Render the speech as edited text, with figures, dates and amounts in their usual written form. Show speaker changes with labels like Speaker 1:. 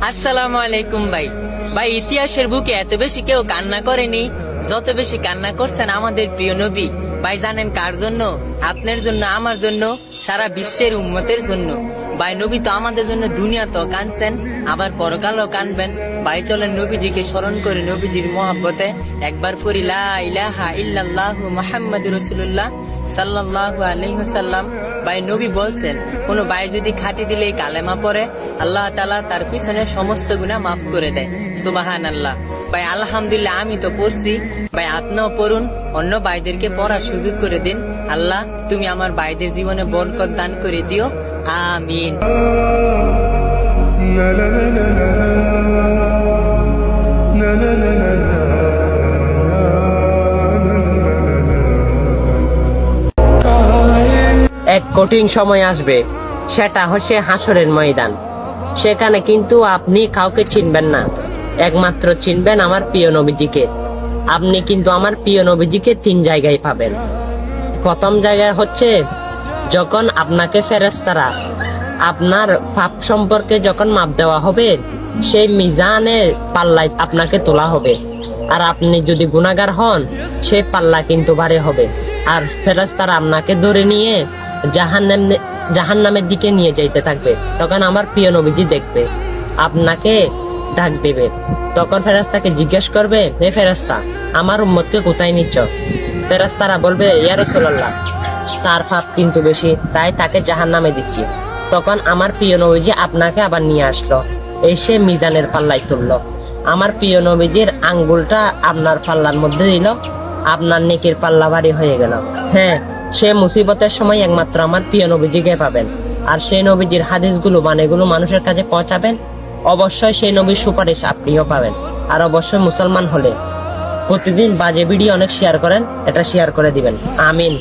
Speaker 1: আসসালামু আলাইকুম ভাই। ভাই, ইতিহাসের বুকে এত বেশি কেউ কান্না করেনি যত বেশি কান্না করছেন আমাদের প্রিয় নবী। ভাই জানেন কার জন্য? আপনার জন্য, আমার জন্য, সারা বিশ্বের উম্মতের জন্য। ভাই নবী তো আমাদের জন্য দুনিয়া তো কাঁদছেন, আবার পরকালও কাঁদবেন। ভাই চলেন নবীজিকে স্মরণ করে নবীজির মহব্বতে একবার পড়ি লা ইলাহা ইল্লাল্লাহু মুহাম্মাদুর রাসূলুল্লাহ সাল্লাল্লাহু আলাইহি ওয়াসাল্লাম। ভাই নবী বলছেন, কোন ভাই যদি খাঁটি দিলে কালেমা পড়ে, আল্লাহ তাআলা তার পিছনে সমস্ত গুনাহ মাফ করে দেয়। সুবহানাল্লাহ। ভাই আলহামদুলিল্লাহ আমি তো পড়ছি, ভাই আপনিও পড়ুন, অন্য ভাইদেরকে পড়ার সুযোগ করে দিন। আল্লাহ তুমি আমার ভাইদের জীবনে বরকত দান করে দিও, আমিন।
Speaker 2: এক কঠিন সময় আসবে, সেটা হচ্ছে হাসরের ময়দান। সেখানে কিন্তু আপনি কাউকে চিনবেন না, একমাত্র চিনবেন আমার প্রিয় নবীজিকে। আপনি কিন্তু আমার প্রিয় নবীজিকে 3 জায়গায় পাবেন। প্রথম জায়গায় হচ্ছে যখন আপনাকে ফেরেশতারা আপনার পাপ সম্পর্কে যখন মাপ দেওয়া হবে, সেই মিজানের পাল্লায় আপনাকে তোলা হবে। আর আপনি যদি গুনাহগার হন, সেই পাল্লা কিন্তু ভারী হবে। আর ফেরেশতারা আপনাকে ধরে নিয়ে জাহান্নামের দিকে নিয়ে যাইতে থাকবে। তখন আমার প্রিয় নবীজি দেখবে, আপনাকে ডাক দেবে। তখন ফেরেশতাকে জিজ্ঞেস করবে, হে ফেরেশতা, আমার উম্মতকে কোথায় নিচ্ছ? ফেরেশতারা বলবে, ইয়া রাসূলুল্লাহ, তার পাপ কিন্তু বেশি, তাই তাকে জাহান্নামে দিচ্ছি। তখন আমার প্রিয় নবীজি আপনাকে আবার নিয়ে আসলো, এসে মিজানের পাল্লায় তুললো। আমার প্রিয় নবীজির আঙ্গুলটা আপনার পাল্লার মধ্যে দিল, আপনার নেকির পাল্লা ভারী হয়ে গেল। হ্যাঁ, সে মুসিবতের সময় একমাত্র আমার প্রিয় নবীজিকে পাবেন। আর সেই নবীজির হাদিসগুলো বাণীগুলো মানুষের কাছে পৌঁছাবেন, অবশ্যই সেই নবীর সুপারিশ আপনিও পাবেন। আর অবশ্যই মুসলমান হলে প্রতিদিন বাজে ভিডিও অনেক শেয়ার করেন, এটা শেয়ার করে দিবেন, আমিন।